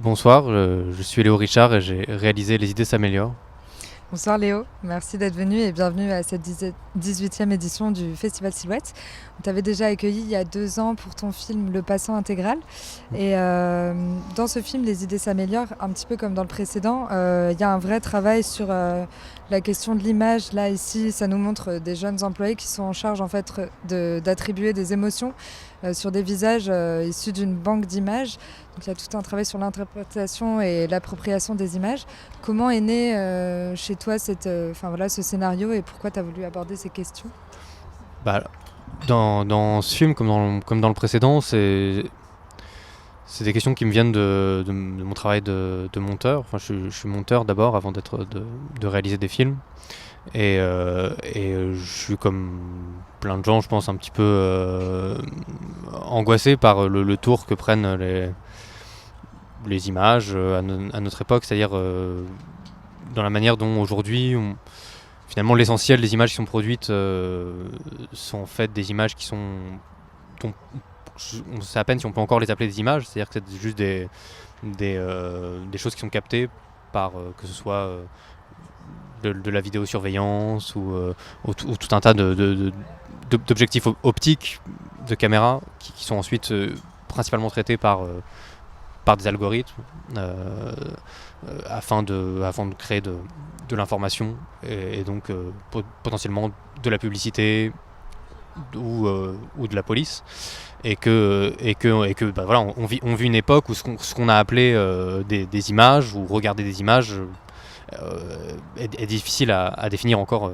Bonsoir, je suis Léo Richard et j'ai réalisé Les idées s'améliorent. Bonsoir Léo, merci d'être venu et bienvenue à cette 18e édition du Festival Silhouette. On t'avait déjà accueilli il y a 2 ans pour ton film Le Passant intégral. Et dans ce film, Les idées s'améliorent, un petit peu comme dans le précédent. Il y a un vrai travail sur la question de l'image. Là, ici, ça nous montre des jeunes employés qui sont en charge en fait, d'attribuer des émotions sur des visages issus d'une banque d'images. Donc il y a tout un travail sur l'interprétation et l'appropriation des images. Comment est né chez toi ce scénario et pourquoi tu as voulu aborder ces questions? Bah, dans ce film, comme dans le précédent, c'est des questions qui me viennent de mon travail de monteur. Enfin, je suis monteur d'abord avant de réaliser des films. Et je suis comme plein de gens, je pense, un petit peu angoissé par le tour que prennent les images à notre époque, c'est-à-dire dans la manière dont aujourd'hui, finalement, l'essentiel des images qui sont produites sont en fait des images qui sont... on sait à peine si on peut encore les appeler des images, c'est-à-dire que c'est juste des choses qui sont captées par que ce soit de la vidéosurveillance ou tout un tas d'objectifs optiques, de caméras, qui sont ensuite principalement traités par des algorithmes afin de créer de l'information et donc potentiellement de la publicité ou de la police. Et que bah voilà, on vit une époque où ce qu'on a appelé des images ou regarder des images est difficile à définir encore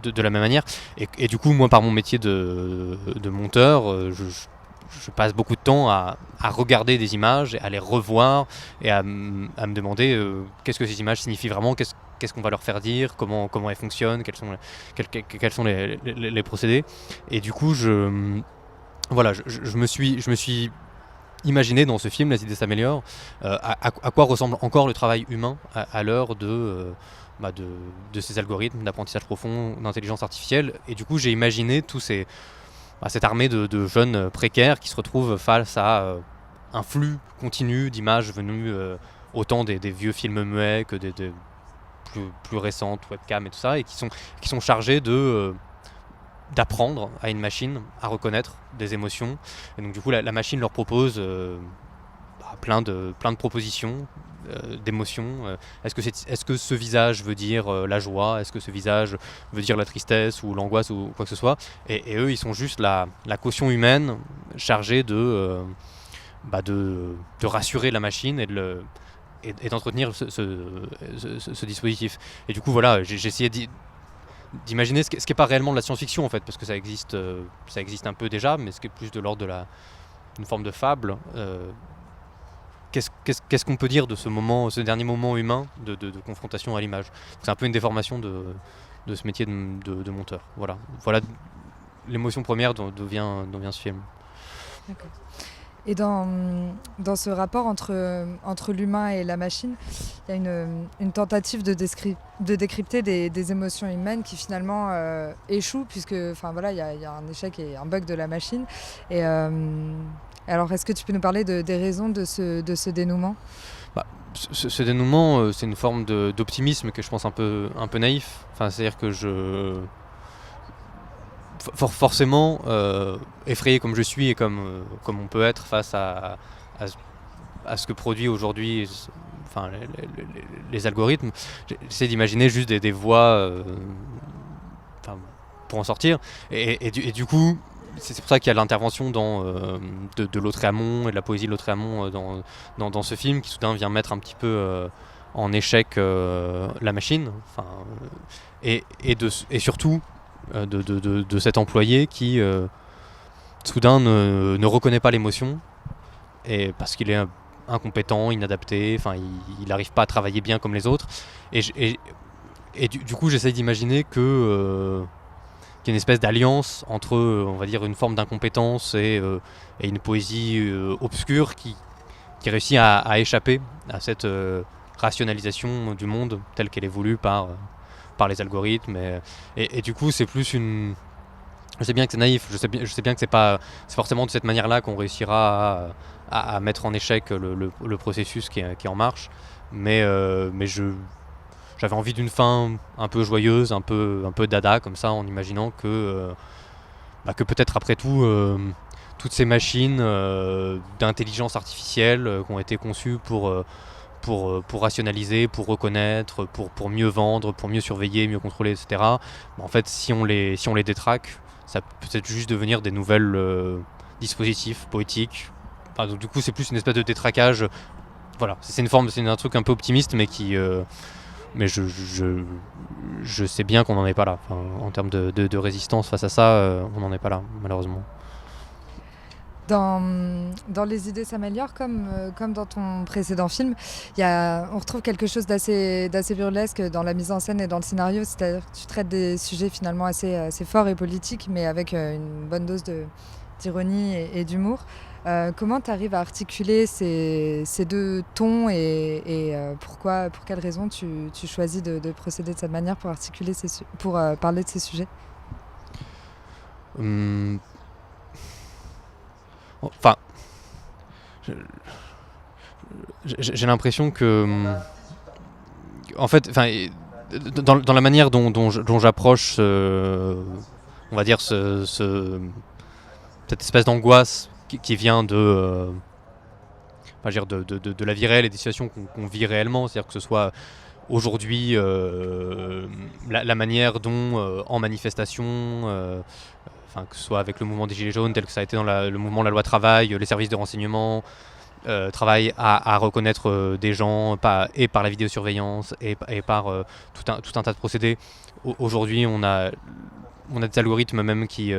de la même manière. Et du coup, moi, par mon métier de monteur, je passe beaucoup de temps à regarder des images, à les revoir et à me demander qu'est-ce que ces images signifient vraiment, qu'est-ce qu'on va leur faire dire, comment elles fonctionnent, quels sont les procédés. Et du coup, voilà, je me suis imaginé dans ce film Les idées s'améliorent à quoi ressemble encore le travail humain à l'heure de ces algorithmes d'apprentissage profond, d'intelligence artificielle. Et du coup, j'ai imaginé cette armée de jeunes précaires qui se retrouvent face à un flux continu d'images venues autant des vieux films muets que des plus récentes webcams et tout ça, et qui sont chargés d'apprendre à une machine à reconnaître des émotions. Et donc du coup, la machine leur propose plein de propositions d'émotions. Est-ce que ce visage veut dire la joie? Est-ce que ce visage veut dire la tristesse ou l'angoisse ou quoi que ce soit? Et eux, ils sont juste la caution humaine chargée de rassurer la machine et d'entretenir ce dispositif. Et du coup, voilà, j'ai essayé d'imaginer ce qui n'est pas réellement de la science-fiction en fait, parce que ça existe un peu déjà, mais ce qui est plus de l'ordre d'une forme de fable. Qu'est-ce qu'on peut dire de ce dernier moment humain de confrontation à l'image? C'est un peu une déformation de ce métier de monteur. Voilà l'émotion première dont vient ce film. D'accord. Et dans ce rapport entre l'humain et la machine, il y a une tentative de décrypter des émotions humaines qui finalement échouent, puisque voilà, il y a un échec et un bug de la machine. Et alors, est-ce que tu peux nous parler des raisons de ce dénouement? Bah, ce dénouement, c'est une forme d'optimisme que je pense un peu naïf. Enfin, c'est-à-dire que forcément, effrayé comme je suis et comme on peut être face à ce que produit aujourd'hui les algorithmes, j'essaie d'imaginer juste des voies pour en sortir. Du coup, c'est pour ça qu'il y a l'intervention de Lautréamont et de la poésie de Lautréamont dans ce film qui soudain vient mettre un petit peu en échec la machine. Et surtout de cet employé qui soudain ne reconnaît pas l'émotion et parce qu'il est incompétent, inadapté, il n'arrive pas à travailler bien comme les autres. Du coup, j'essaye d'imaginer qu'il y a une espèce d'alliance entre, on va dire, une forme d'incompétence et une poésie obscure qui réussit à échapper à cette rationalisation du monde telle qu'elle est voulue par les algorithmes. Et du coup, c'est plus Je sais bien que c'est naïf, je sais bien que c'est forcément de cette manière-là qu'on réussira à mettre en échec le processus qui est en marche. Mais j'avais envie d'une fin un peu joyeuse, un peu dada, comme ça, en imaginant que peut-être après tout, toutes ces machines d'intelligence artificielle qui ont été conçues pour rationaliser, pour reconnaître, pour mieux vendre, pour mieux surveiller, mieux contrôler, etc. En fait, si on les détraque, ça peut peut-être juste devenir des nouvelles dispositifs poétiques. Enfin, donc, du coup, c'est plus une espèce de détraquage. Voilà, c'est un truc un peu optimiste, mais je sais bien qu'on n'en est pas là. Enfin, en termes de résistance face à ça, on n'en est pas là, malheureusement. Dans Les idées s'améliorent, comme dans ton précédent film, on retrouve quelque chose d'assez burlesque dans la mise en scène et dans le scénario. C'est-à-dire que tu traites des sujets finalement assez forts et politiques, mais avec une bonne dose d'ironie et d'humour. Comment tu arrives à articuler ces deux tons et pour quelles raisons tu choisis de procéder de cette manière pour parler de ces sujets? Enfin, j'ai l'impression que, en fait, dans la manière dont j'approche, on va dire cette espèce d'angoisse qui vient de la vie réelle et des situations qu'on vit réellement, c'est-à-dire que ce soit aujourd'hui la manière dont en manifestation, que ce soit avec le mouvement des Gilets jaunes, tel que ça a été dans le mouvement de la loi travail, les services de renseignement travaillent à reconnaître des gens et par la vidéosurveillance et par tout un tas de procédés. Aujourd'hui, on a des algorithmes même qui,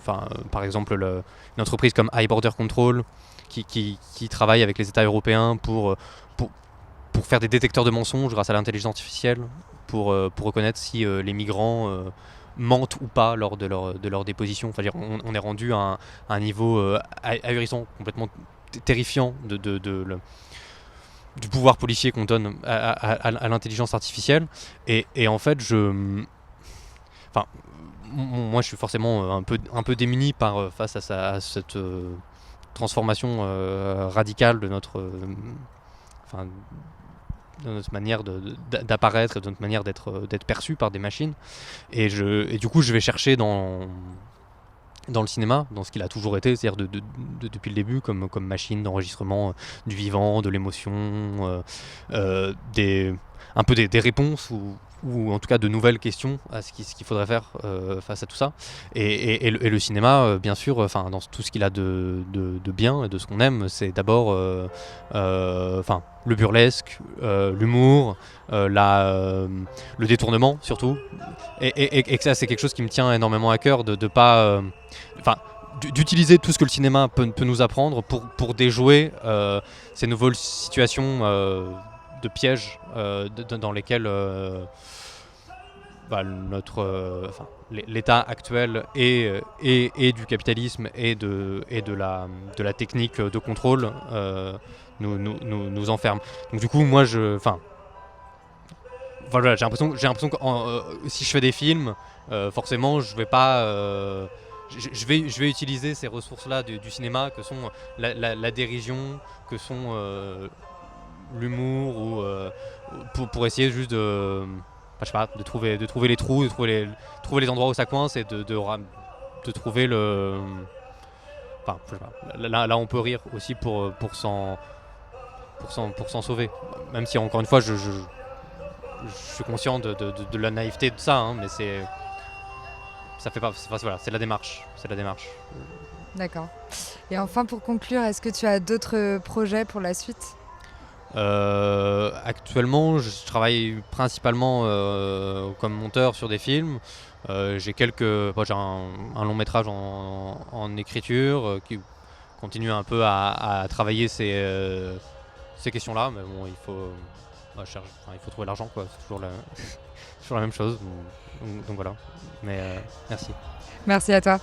par exemple, une entreprise comme iBorder Control qui travaille avec les États européens pour faire des détecteurs de mensonges grâce à l'intelligence artificielle, pour reconnaître si les migrants mentent ou pas lors de leur déposition. Enfin, on est rendu à un niveau ahurissant, complètement terrifiant du pouvoir policier qu'on donne à l'intelligence artificielle. Et en fait, moi, je suis forcément un peu démuni face à cette transformation radicale de notre manière d'apparaître et de notre manière d'être perçu par des machines. Et du coup, je vais chercher dans le cinéma, dans ce qu'il a toujours été, c'est-à-dire depuis le début, comme machine d'enregistrement du vivant, de l'émotion, un peu des réponses ou en tout cas de nouvelles questions à ce qu'il faudrait faire face à tout ça. Et le cinéma, bien sûr, dans tout ce qu'il a de bien et de ce qu'on aime, c'est d'abord le burlesque, l'humour, le détournement surtout. Et que ça, c'est quelque chose qui me tient énormément à cœur de pas... d'utiliser tout ce que le cinéma peut nous apprendre pour déjouer ces nouvelles situations de pièges dans lesquels l'état actuel et du capitalisme et de la technique de contrôle nous enferme. Donc du coup, moi, j'ai l'impression que si je fais des films, forcément, je vais pas... je vais utiliser ces ressources-là du cinéma, que sont la dérision, que sont l'humour, ou pour essayer juste de trouver les trous, de trouver les endroits où ça coince et de trouver le... Là, on peut rire aussi pour s'en sauver. Même si, encore une fois, je suis conscient de la naïveté de ça, hein, mais ça fait pas, c'est la démarche. D'accord. Et enfin, pour conclure, est-ce que tu as d'autres projets pour la suite ? Actuellement, je travaille principalement comme monteur sur des films. J'ai un long métrage en écriture qui continue un peu à travailler ces questions-là, mais bon, il faut trouver l'argent, quoi. C'est toujours toujours la même chose. Donc voilà. Mais merci. Merci à toi.